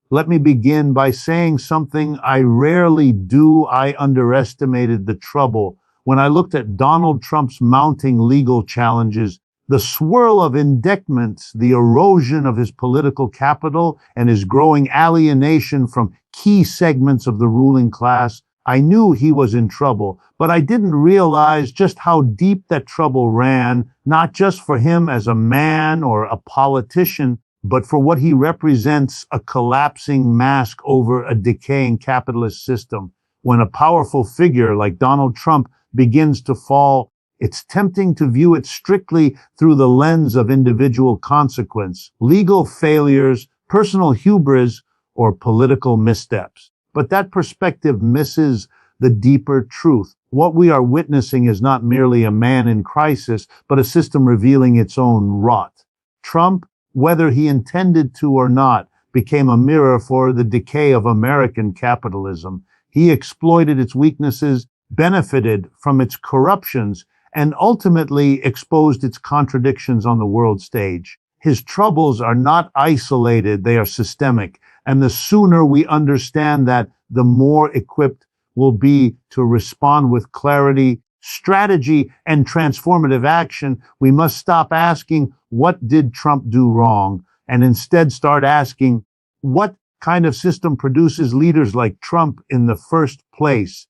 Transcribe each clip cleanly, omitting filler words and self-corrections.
Let me begin by saying something I rarely do. I underestimated the trouble when I looked at Donald Trump's mounting legal challenges, the swirl of indictments, the erosion of his political capital, and his growing alienation from key segments of the ruling class. I knew he was in trouble, but I didn't realize just how deep that trouble ran, not just for him as a man or a politician, but for what he represents: a collapsing mask over a decaying capitalist system. When a powerful figure like Donald Trump begins to fall, it's tempting to view it strictly through the lens of individual consequence, legal failures, personal hubris, or political missteps. But that perspective misses the deeper truth. What we are witnessing is not merely a man in crisis, but a system revealing its own rot. Trump, whether he intended to or not, became a mirror for the decay of American capitalism. He exploited its weaknesses, benefited from its corruptions, and ultimately exposed its contradictions on the world stage. His troubles are not isolated, they are systemic. And the sooner we understand that, the more equipped we'll be to respond with clarity, strategy, and transformative action. We must stop asking, what did Trump do wrong? And instead start asking, what kind of system produces leaders like Trump in the first place?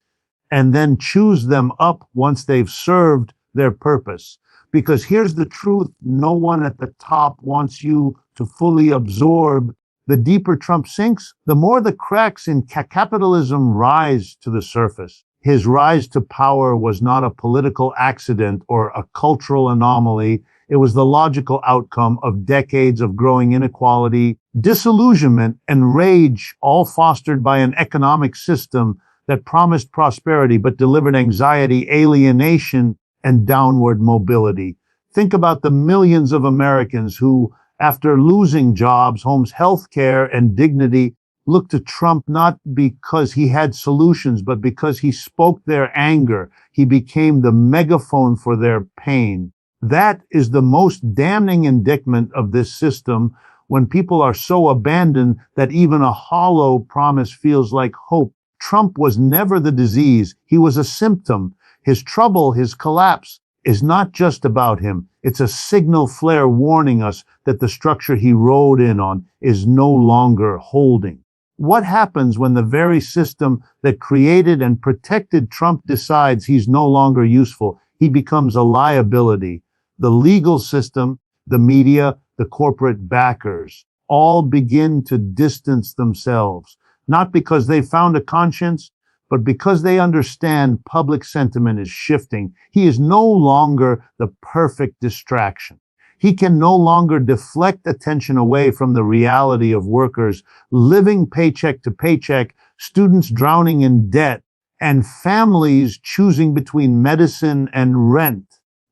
And then choose them up once they've served their purpose. Because here's the truth: no one at the top wants you to fully absorb. The deeper Trump sinks, the more the cracks in capitalism rise to the surface. His rise to power was not a political accident or a cultural anomaly. It was the logical outcome of decades of growing inequality, disillusionment, and rage, all fostered by an economic system that promised prosperity but delivered anxiety, alienation, and downward mobility. Think about the millions of Americans who, after losing jobs, homes, health care, and dignity, looked to Trump not because he had solutions, but because he spoke their anger. He became the megaphone for their pain. That is the most damning indictment of this system, when people are so abandoned that even a hollow promise feels like hope. Trump was never the disease. He was a symptom. His trouble, his collapse, is not just about him. It's a signal flare warning us that the structure he rode in on is no longer holding. What happens when the very system that created and protected Trump decides he's no longer useful? He becomes a liability. The legal system, the media, the corporate backers all begin to distance themselves, not because they found a conscience, but because they understand public sentiment is shifting. He is no longer the perfect distraction. He can no longer deflect attention away from the reality of workers living paycheck to paycheck, students drowning in debt, and families choosing between medicine and rent.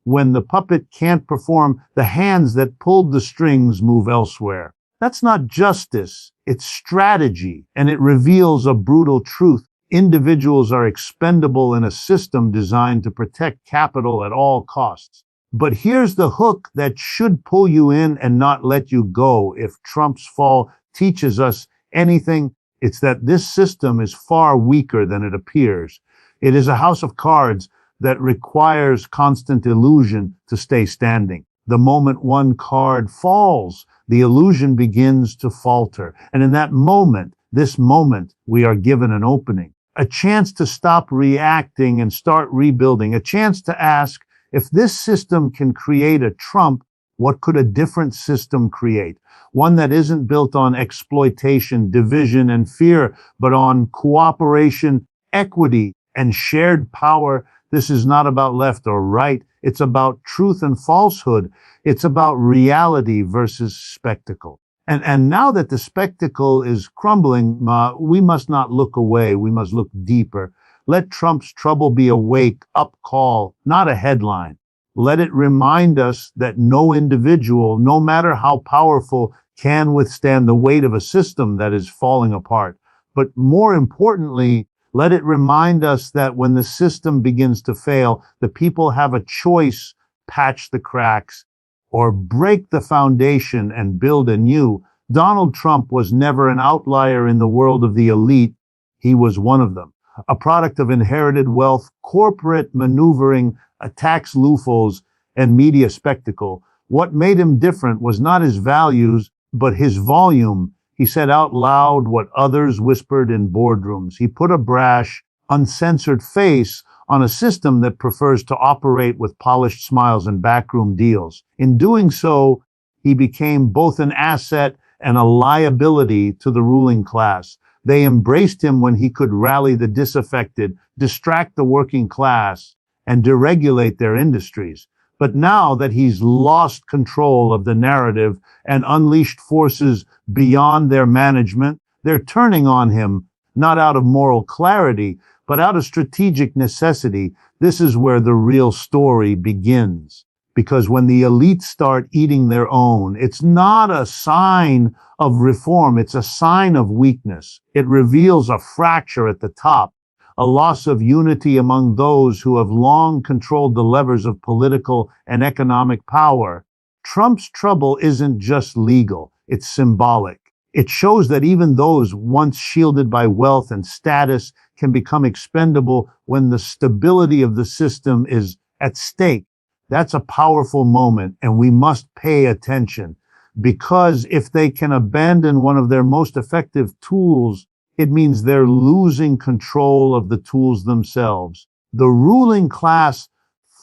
When the puppet can't perform, the hands that pulled the strings move elsewhere. That's not justice, it's strategy, and it reveals a brutal truth. Individuals are expendable in a system designed to protect capital at all costs. But here's the hook that should pull you in and not let you go. If Trump's fall teaches us anything, it's that this system is far weaker than it appears. It is a house of cards that requires constant illusion to stay standing. The moment one card falls, the illusion begins to falter. And in that moment, this moment, we are given an opening, a chance to stop reacting and start rebuilding, a chance to ask, if this system can create a Trump, what could a different system create? One that isn't built on exploitation, division, and fear, but on cooperation, equity, and shared power. This is not about left or right. It's about truth and falsehood. It's about reality versus spectacle. And now that the spectacle is crumbling, we must not look away. We must look deeper. Let Trump's trouble be a wake-up call, not a headline. Let it remind us that no individual, no matter how powerful, can withstand the weight of a system that is falling apart. But more importantly, let it remind us that when the system begins to fail, the people have a choice: patch the cracks or break the foundation and build anew. Donald Trump was never an outlier in the world of the elite. He was one of them. A product of inherited wealth, corporate maneuvering, tax loopholes, and media spectacle. What made him different was not his values, but his volume. He said out loud what others whispered in boardrooms. He put a brash, uncensored face on a system that prefers to operate with polished smiles and backroom deals. In doing so, he became both an asset and a liability to the ruling class. They embraced him when he could rally the disaffected, distract the working class, and deregulate their industries. But now that he's lost control of the narrative and unleashed forces beyond their management, they're turning on him, not out of moral clarity, but out of strategic necessity. This is where the real story begins. Because when the elites start eating their own, it's not a sign of reform, it's a sign of weakness. It reveals a fracture at the top, a loss of unity among those who have long controlled the levers of political and economic power. Trump's trouble isn't just legal, it's symbolic. It shows that even those once shielded by wealth and status can become expendable when the stability of the system is at stake. That's a powerful moment, and we must pay attention, because if they can abandon one of their most effective tools, it means they're losing control of the tools themselves. The ruling class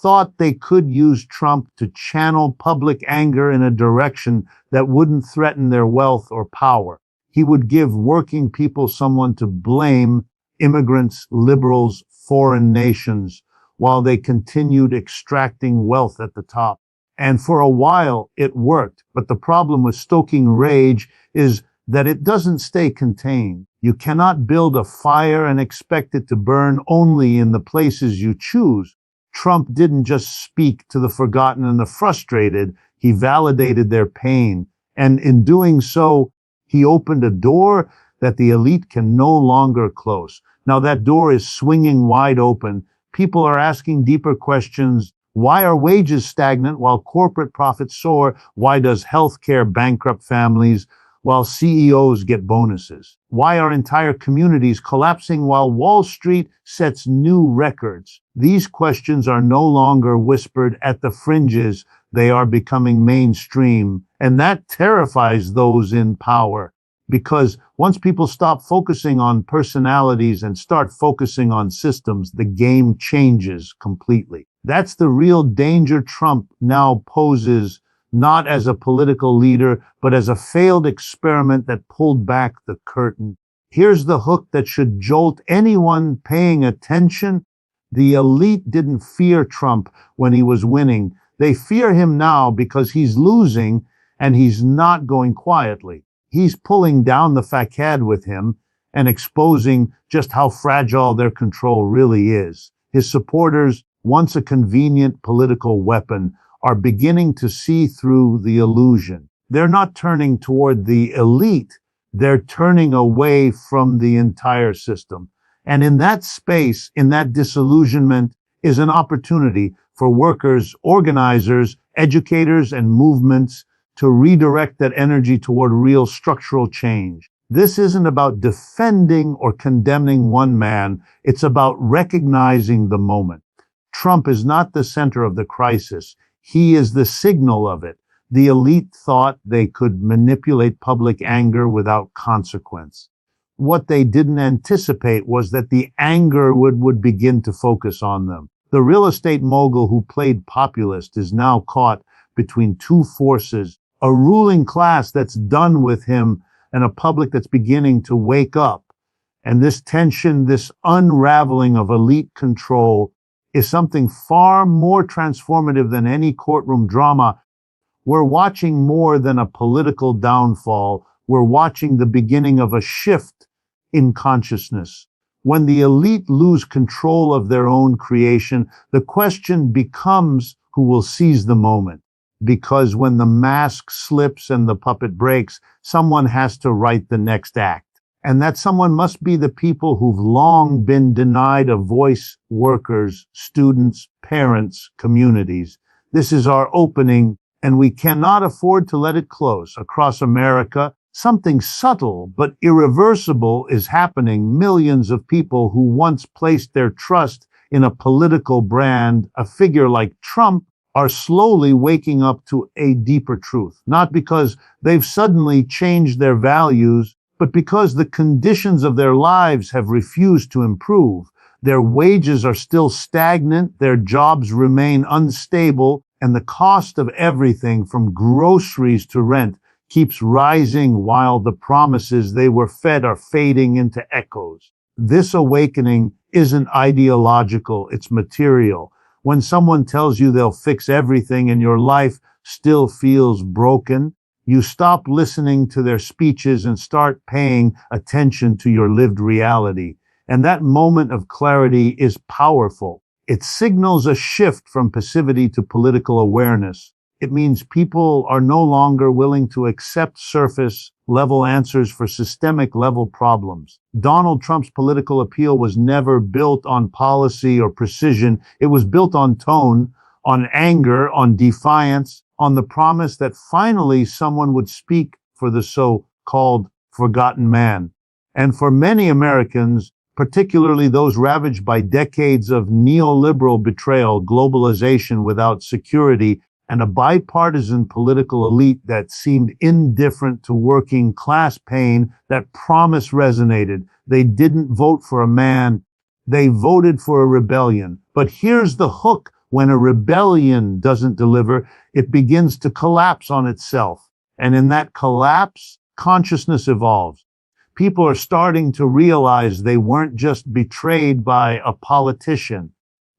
thought they could use Trump to channel public anger in a direction that wouldn't threaten their wealth or power. He would give working people someone to blame: immigrants, liberals, foreign nations, while they continued extracting wealth at the top. And for a while, it worked. But the problem with stoking rage is that it doesn't stay contained. You cannot build a fire and expect it to burn only in the places you choose. Trump didn't just speak to the forgotten and the frustrated, he validated their pain. And in doing so, he opened a door that the elite can no longer close. Now that door is swinging wide open. People are asking deeper questions. Why are wages stagnant while corporate profits soar? Why does healthcare bankrupt families while CEOs get bonuses? Why are entire communities collapsing while Wall Street sets new records? These questions are no longer whispered at the fringes. They are becoming mainstream, and that terrifies those in power. Because once people stop focusing on personalities and start focusing on systems, the game changes completely. That's the real danger Trump now poses, not as a political leader, but as a failed experiment that pulled back the curtain. Here's the hook that should jolt anyone paying attention. The elite didn't fear Trump when he was winning. They fear him now because he's losing, and he's not going quietly. He's pulling down the facade with him and exposing just how fragile their control really is. His supporters, once a convenient political weapon, are beginning to see through the illusion. They're not turning toward the elite, they're turning away from the entire system. And in that space, in that disillusionment, is an opportunity for workers, organizers, educators, and movements to redirect that energy toward real structural change. This isn't about defending or condemning one man. It's about recognizing the moment. Trump is not the center of the crisis. He is the signal of it. The elite thought they could manipulate public anger without consequence. What they didn't anticipate was that the anger would begin to focus on them. The real estate mogul who played populist is now caught between two forces: a ruling class that's done with him and a public that's beginning to wake up. And this tension, this unraveling of elite control, is something far more transformative than any courtroom drama. We're watching more than a political downfall. We're watching the beginning of a shift in consciousness. When the elite lose control of their own creation, the question becomes who will seize the moment. Because when the mask slips and the puppet breaks, someone has to write the next act. And that someone must be the people who've long been denied a voice: workers, students, parents, communities. This is our opening, and we cannot afford to let it close. Across America, Something subtle but irreversible is happening. Millions of people who once placed their trust in a political brand, a figure like Trump, are slowly waking up to a deeper truth. Not because they've suddenly changed their values, but because the conditions of their lives have refused to improve. Their wages are still stagnant, their jobs remain unstable, and the cost of everything from groceries to rent keeps rising while the promises they were fed are fading into echoes. This awakening isn't ideological, it's material. When someone tells you they'll fix everything and your life still feels broken, you stop listening to their speeches and start paying attention to your lived reality. And that moment of clarity is powerful. It signals a shift from passivity to political awareness. It means people are no longer willing to accept surface-level answers for systemic-level problems. Donald Trump's political appeal was never built on policy or precision. It was built on tone, on anger, on defiance, on the promise that finally someone would speak for the so-called forgotten man. And for many Americans, particularly those ravaged by decades of neoliberal betrayal, globalization without security, and a bipartisan political elite that seemed indifferent to working class pain, that promise resonated. They didn't vote for a man, they voted for a rebellion. But here's the hook. When a rebellion doesn't deliver, it begins to collapse on itself. And in that collapse, consciousness evolves. People are starting to realize they weren't just betrayed by a politician.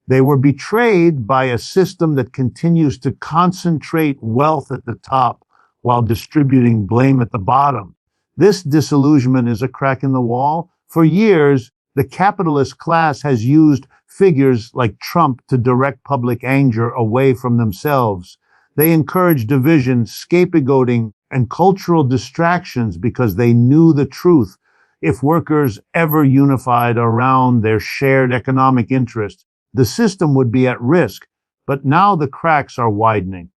They were betrayed by a system that continues to concentrate wealth at the top while distributing blame at the bottom. This disillusionment is a crack in the wall. For years, the capitalist class has used figures like Trump to direct public anger away from themselves. They encourage division, scapegoating, and cultural distractions because they knew the truth. If workers ever unified around their shared economic interests, the system would be at risk. But now the cracks are widening.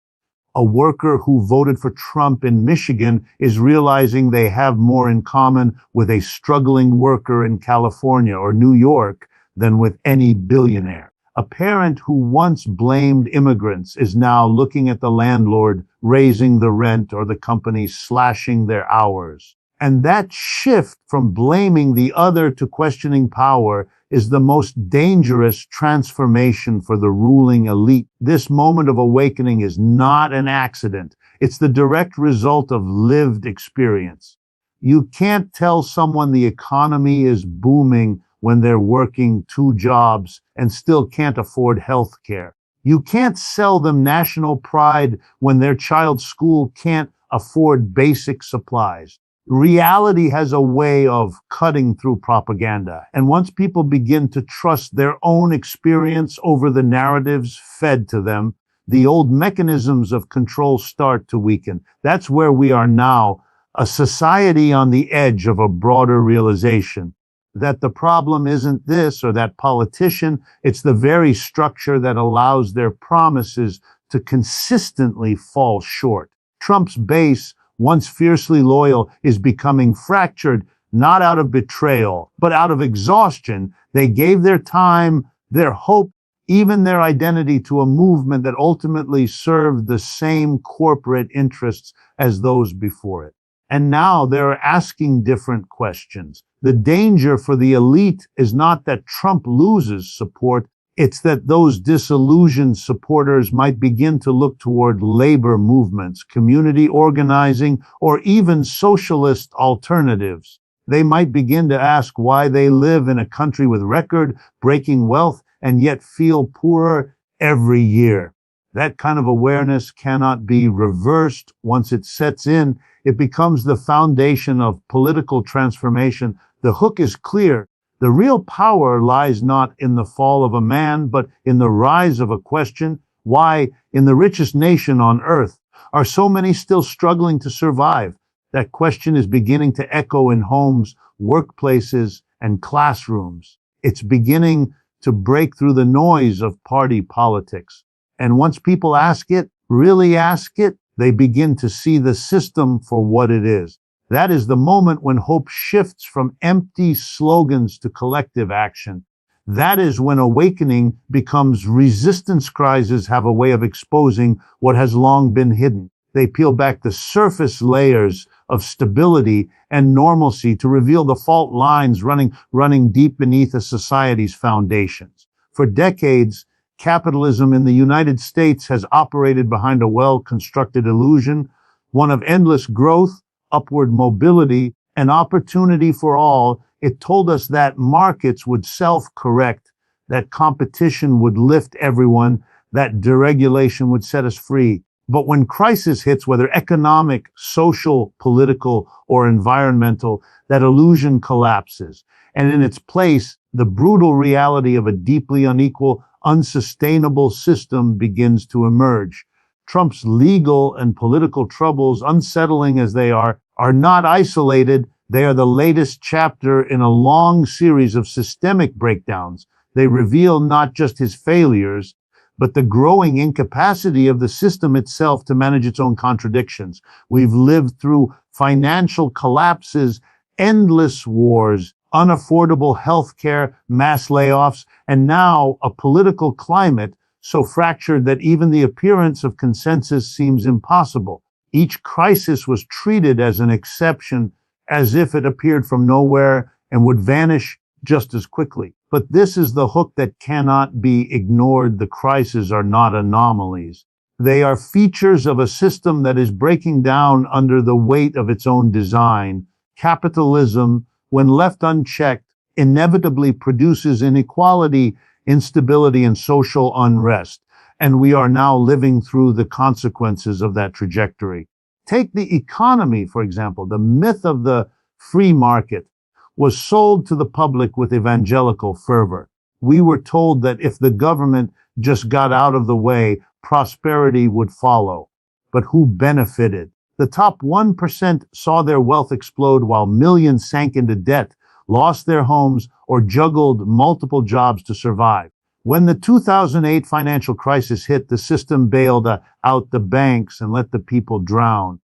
A worker who voted for Trump in Michigan is realizing they have more in common with a struggling worker in California or New York than with any billionaire. A parent who once blamed immigrants is now looking at the landlord raising the rent or the company slashing their hours. And that shift from blaming the other to questioning power is the most dangerous transformation for the ruling elite. This moment of awakening is not an accident. It's the direct result of lived experience. You can't tell someone the economy is booming when they're working 2 jobs and still can't afford health care. You can't sell them national pride when their child's school can't afford basic supplies. Reality has a way of cutting through propaganda. And once people begin to trust their own experience over the narratives fed to them, the old mechanisms of control start to weaken. That's where we are now, a society on the edge of a broader realization that the problem isn't this or that politician, it's the very structure that allows their promises to consistently fall short. Trump's base, once fiercely loyal, is becoming fractured, not out of betrayal, but out of exhaustion. They gave their time, their hope, even their identity to a movement that ultimately served the same corporate interests as those before it. And now they're asking different questions. The danger for the elite is not that Trump loses support, it's that those disillusioned supporters might begin to look toward labor movements, community organizing, or even socialist alternatives. They might begin to ask why they live in a country with record-breaking wealth and yet feel poorer every year. That kind of awareness cannot be reversed. Once it sets in, it becomes the foundation of political transformation. The hook is clear. The real power lies not in the fall of a man, but in the rise of a question. Why, in the richest nation on earth, are so many still struggling to survive? That question is beginning to echo in homes, workplaces, and classrooms. It's beginning to break through the noise of party politics. And once people ask it, really ask it, they begin to see the system for what it is. That is the moment when hope shifts from empty slogans to collective action. That is when awakening becomes resistance. Crises have a way of exposing what has long been hidden. They peel back the surface layers of stability and normalcy to reveal the fault lines running deep beneath a society's foundations. For decades, capitalism in the United States has operated behind a well-constructed illusion, one of endless growth, upward mobility, and opportunity for all. It told us that markets would self-correct, that competition would lift everyone, that deregulation would set us free. But when crisis hits, whether economic, social, political, or environmental, that illusion collapses. And in its place, the brutal reality of a deeply unequal, unsustainable system begins to emerge. Trump's legal and political troubles, unsettling as they are not isolated. They are the latest chapter in a long series of systemic breakdowns. They reveal not just his failures, but the growing incapacity of the system itself to manage its own contradictions. We've lived through financial collapses, endless wars, unaffordable healthcare, mass layoffs, and now a political climate so fractured that even the appearance of consensus seems impossible. Each crisis was treated as an exception, as if it appeared from nowhere and would vanish just as quickly. But this is the hook that cannot be ignored. The crises are not anomalies. They are features of a system that is breaking down under the weight of its own design. Capitalism, when left unchecked, inevitably produces inequality, instability, and social unrest. And we are now living through the consequences of that trajectory. Take the economy, for example. The myth of the free market was sold to the public with evangelical fervor. We were told that if the government just got out of the way, prosperity would follow. But who benefited? The top 1% saw their wealth explode while millions sank into debt, lost their homes, or juggled multiple jobs to survive. When the 2008 financial crisis hit, the system bailed out the banks and let the people drown.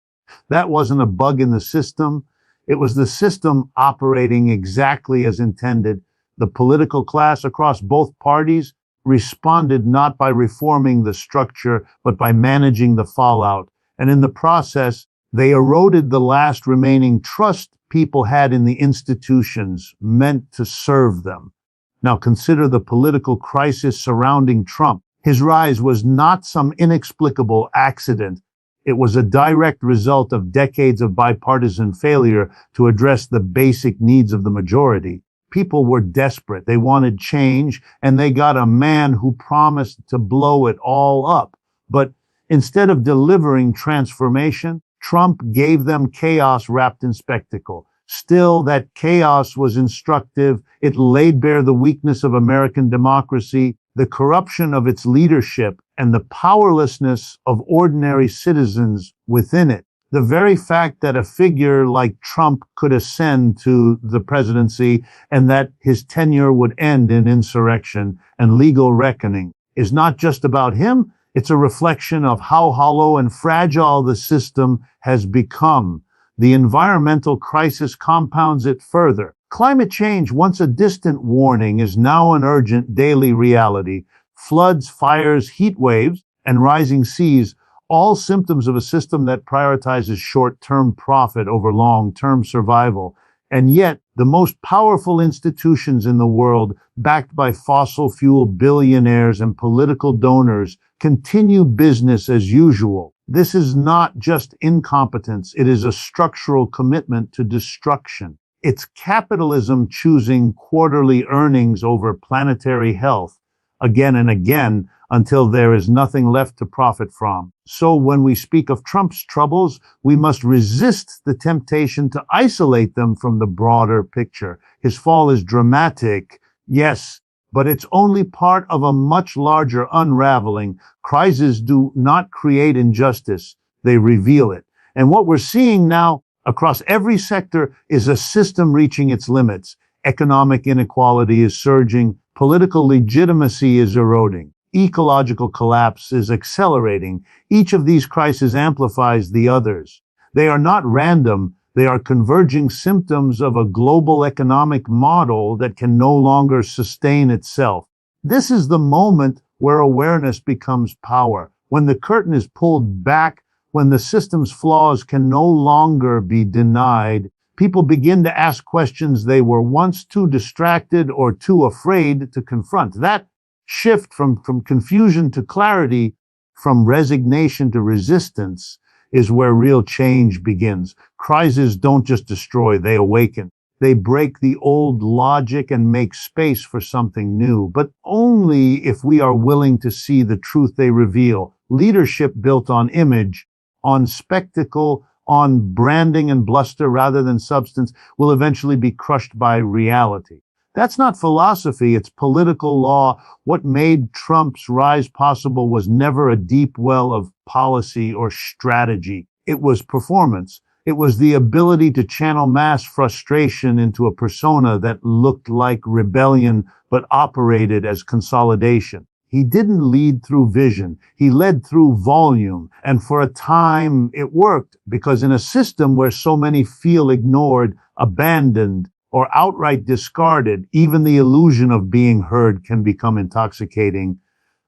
That wasn't a bug in the system. It was the system operating exactly as intended. The political class across both parties responded not by reforming the structure, but by managing the fallout. And in the process, they eroded the last remaining trust people had in the institutions meant to serve them. Now consider the political crisis surrounding Trump. His rise was not some inexplicable accident. It was a direct result of decades of bipartisan failure to address the basic needs of the majority. People were desperate. They wanted change, and they got a man who promised to blow it all up. But instead of delivering transformation, Trump gave them chaos wrapped in spectacle. Still, that chaos was instructive. It laid bare the weakness of American democracy, the corruption of its leadership, and the powerlessness of ordinary citizens within it. The very fact that a figure like Trump could ascend to the presidency and that his tenure would end in insurrection and legal reckoning is not just about him. It's a reflection of how hollow and fragile the system has become. The environmental crisis compounds it further. Climate change, once a distant warning, is now an urgent daily reality. Floods, fires, heat waves, and rising seas, all symptoms of a system that prioritizes short-term profit over long-term survival. And yet, the most powerful institutions in the world, backed by fossil fuel billionaires and political donors, continue business as usual. This is not just incompetence, it is a structural commitment to destruction. It's capitalism choosing quarterly earnings over planetary health again and again until there is nothing left to profit from. So when we speak of Trump's troubles, we must resist the temptation to isolate them from the broader picture. His fall is dramatic, yes, but it's only part of a much larger unraveling. Crises do not create injustice, they reveal it. And what we're seeing now across every sector is a system reaching its limits. Economic inequality is surging, political legitimacy is eroding, ecological collapse is accelerating. Each of these crises amplifies the others. They are not random, They are converging symptoms of a global economic model that can no longer sustain itself. This is the moment where awareness becomes power, when the curtain is pulled back, when the system's flaws can no longer be denied. People begin to ask questions they were once too distracted or too afraid to confront. That shift from confusion to clarity, from resignation to resistance, is where real change begins. Crises don't just destroy, they awaken. They break the old logic and make space for something new, but only if we are willing to see the truth they reveal. Leadership built on image, on spectacle, on branding and bluster rather than substance will eventually be crushed by reality. That's not philosophy, it's political law. What made Trump's rise possible was never a deep well of policy or strategy. It was performance. It was the ability to channel mass frustration into a persona that looked like rebellion but operated as consolidation. He didn't lead through vision. He led through volume. And for a time, it worked, because in a system where so many feel ignored, abandoned, or outright discarded, even the illusion of being heard can become intoxicating.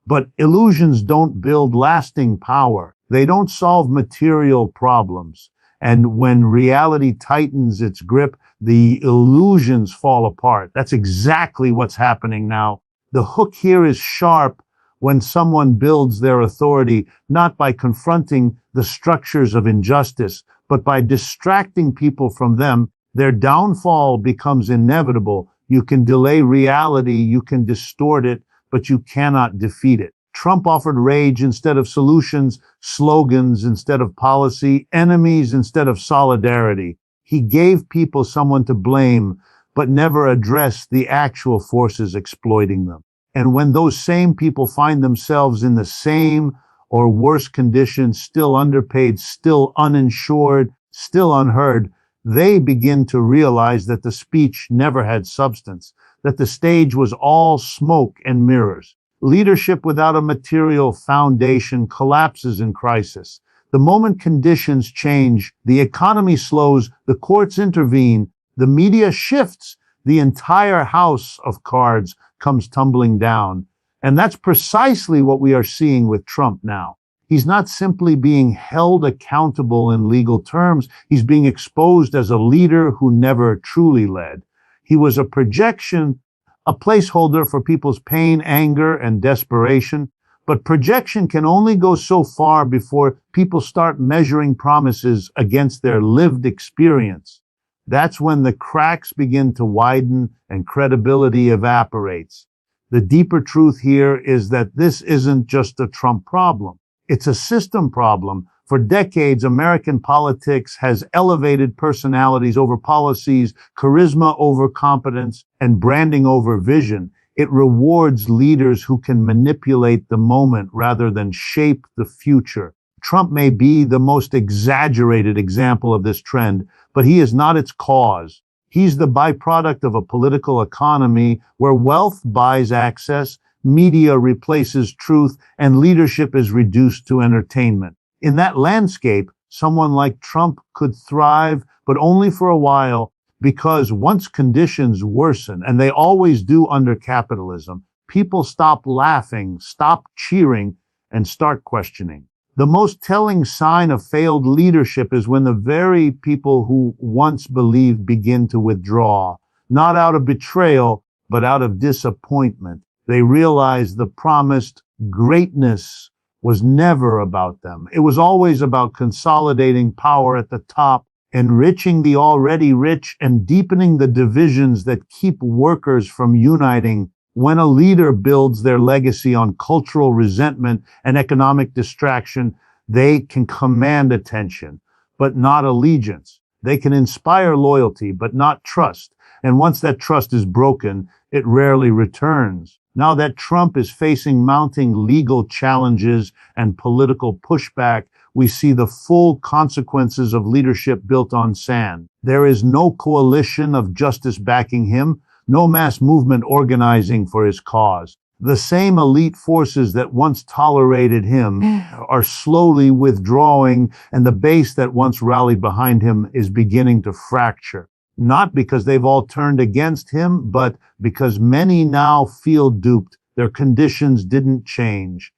But illusions don't build lasting power. They don't solve material problems. And when reality tightens its grip, the illusions fall apart. That's exactly what's happening now. The hook here is sharp when someone builds their authority, not by confronting the structures of injustice, but by distracting people from them. Their downfall becomes inevitable. You can delay reality, you can distort it, but you cannot defeat it. Trump offered rage instead of solutions, slogans instead of policy, enemies instead of solidarity. He gave people someone to blame, but never addressed the actual forces exploiting them. And when those same people find themselves in the same or worse conditions, still underpaid, still uninsured, still unheard, they begin to realize that the speech never had substance, that the stage was all smoke and mirrors. Leadership without a material foundation collapses in crisis. The moment conditions change, the economy slows, the courts intervene, the media shifts, the entire house of cards comes tumbling down. And that's precisely what we are seeing with Trump now. He's not simply being held accountable in legal terms. He's being exposed as a leader who never truly led. He was a projection, a placeholder for people's pain, anger, and desperation. But projection can only go so far before people start measuring promises against their lived experience. That's when the cracks begin to widen and credibility evaporates. The deeper truth here is that this isn't just a Trump problem. It's a system problem. For decades, American politics has elevated personalities over policies, charisma over competence, and branding over vision. It rewards leaders who can manipulate the moment rather than shape the future. Trump may be the most exaggerated example of this trend, but he is not its cause. He's the byproduct of a political economy where wealth buys access, media replaces truth, and leadership is reduced to entertainment. In that landscape, someone like Trump could thrive, but only for a while, because once conditions worsen, and they always do under capitalism, people stop laughing, stop cheering, and start questioning. The most telling sign of failed leadership is when the very people who once believed begin to withdraw, not out of betrayal, but out of disappointment. They realize the promised greatness was never about them. It was always about consolidating power at the top, enriching the already rich, and deepening the divisions that keep workers from uniting. When a leader builds their legacy on cultural resentment and economic distraction, they can command attention, but not allegiance. They can inspire loyalty, but not trust. And once that trust is broken, it rarely returns. Now that Trump is facing mounting legal challenges and political pushback, we see the full consequences of leadership built on sand. There is no coalition of justice backing him, no mass movement organizing for his cause. The same elite forces that once tolerated him are slowly withdrawing, and the base that once rallied behind him is beginning to fracture. Not because they've all turned against him, but because many now feel duped. Their conditions didn't change.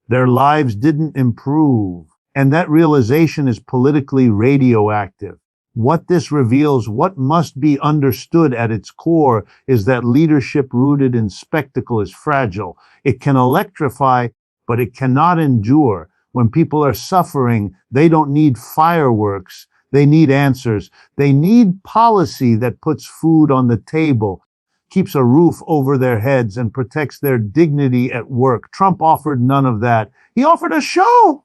Their lives didn't improve. And that realization is politically radioactive. What this reveals, what must be understood at its core, is that leadership rooted in spectacle is fragile. It can electrify, but it cannot endure. When people are suffering, they don't need fireworks. They need answers. They need policy that puts food on the table, keeps a roof over their heads, and protects their dignity at work. Trump offered none of that. He offered a show.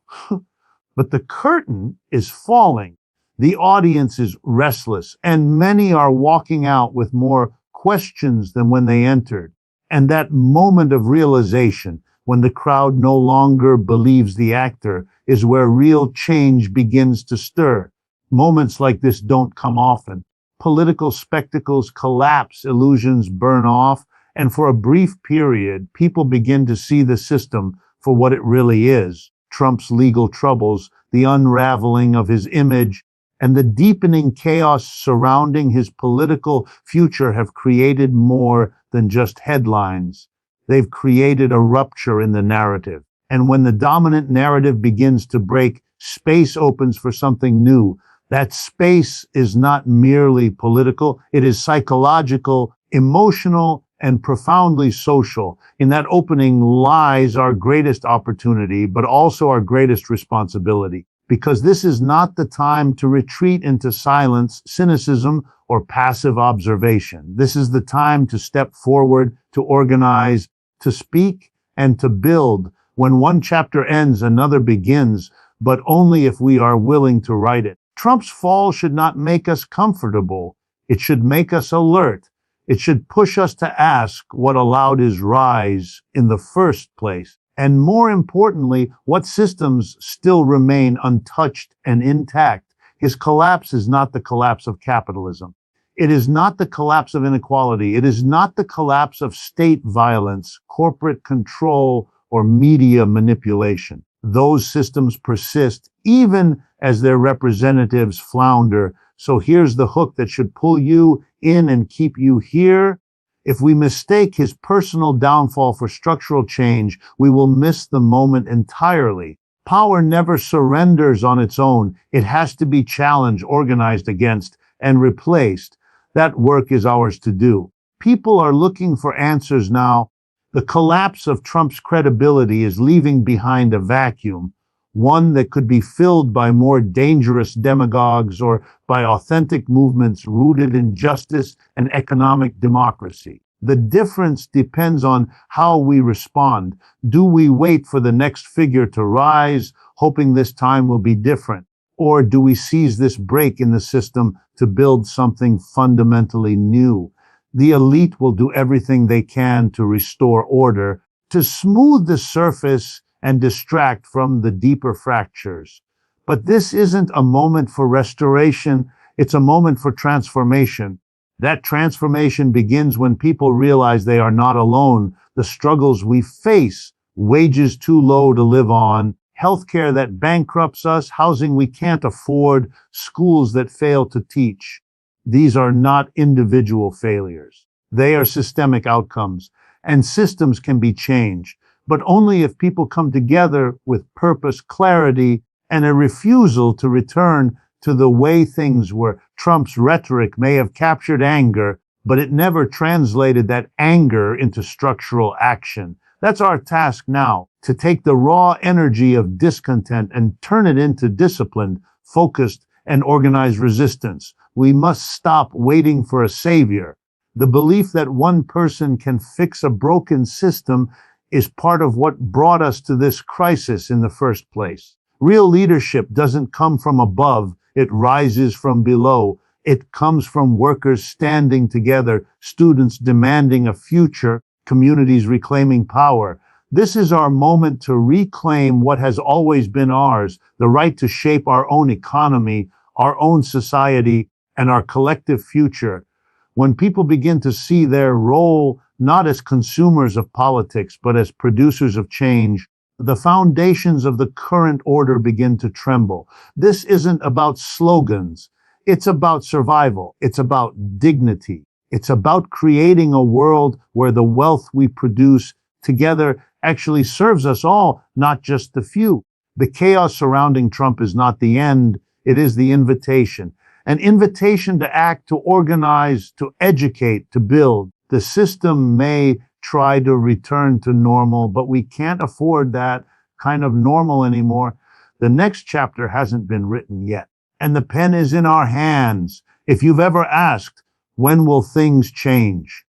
But the curtain is falling. The audience is restless, and many are walking out with more questions than when they entered. And that moment of realization, when the crowd no longer believes the actor, is where real change begins to stir. Moments like this don't come often. Political spectacles collapse, illusions burn off, and for a brief period, people begin to see the system for what it really is. Trump's legal troubles, the unraveling of his image, and the deepening chaos surrounding his political future have created more than just headlines. They've created a rupture in the narrative. And when the dominant narrative begins to break, space opens for something new. That space is not merely political, it is psychological, emotional, and profoundly social. In that opening lies our greatest opportunity, but also our greatest responsibility. Because this is not the time to retreat into silence, cynicism, or passive observation. This is the time to step forward, to organize, to speak, and to build. When one chapter ends, another begins, but only if we are willing to write it. Trump's fall should not make us comfortable. It should make us alert. It should push us to ask what allowed his rise in the first place. And more importantly, what systems still remain untouched and intact. His collapse is not the collapse of capitalism. It is not the collapse of inequality. It is not the collapse of state violence, corporate control, or media manipulation. Those systems persist even as their representatives flounder. So here's the hook that should pull you in and keep you here. If we mistake his personal downfall for structural change, we will miss the moment entirely. Power never surrenders on its own. It has to be challenged, organized against, and replaced. That work is ours to do. People are looking for answers now. The collapse of Trump's credibility is leaving behind a vacuum, one that could be filled by more dangerous demagogues or by authentic movements rooted in justice and economic democracy. The difference depends on how we respond. Do we wait for the next figure to rise, hoping this time will be different? Or do we seize this break in the system to build something fundamentally new? The elite will do everything they can to restore order, to smooth the surface and distract from the deeper fractures. But this isn't a moment for restoration, it's a moment for transformation. That transformation begins when people realize they are not alone. The struggles we face, wages too low to live on, healthcare that bankrupts us, housing we can't afford, schools that fail to teach. These are not individual failures. They are systemic outcomes, and systems can be changed, but only if people come together with purpose, clarity, and a refusal to return to the way things were. Trump's rhetoric may have captured anger, but it never translated that anger into structural action. That's our task now, to take the raw energy of discontent and turn it into disciplined, focused, and organized resistance. We must stop waiting for a savior. The belief that one person can fix a broken system is part of what brought us to this crisis in the first place. Real leadership doesn't come from above, it rises from below. It comes from workers standing together, students demanding a future, communities reclaiming power. This is our moment to reclaim what has always been ours, the right to shape our own economy, our own society, and our collective future. When people begin to see their role not as consumers of politics, but as producers of change, the foundations of the current order begin to tremble. This isn't about slogans. It's about survival. It's about dignity. It's about creating a world where the wealth we produce together actually serves us all, not just the few. The chaos surrounding Trump is not the end. It is the invitation. An invitation to act, to organize, to educate, to build. The system may try to return to normal, but we can't afford that kind of normal anymore. The next chapter hasn't been written yet, and the pen is in our hands. If you've ever asked, when will things change?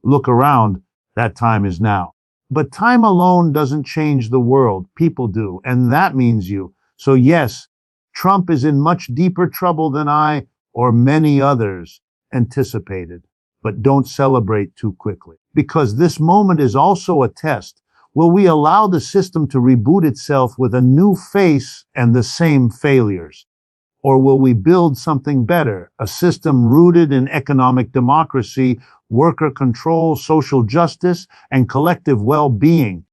Look around. That time is now. But time alone doesn't change the world. People do, and that means you. So yes, Trump is in much deeper trouble than I or many others anticipated. But don't celebrate too quickly, because this moment is also a test. Will we allow the system to reboot itself with a new face and the same failures? Or will we build something better, a system rooted in economic democracy, worker control, social justice, and collective well-being?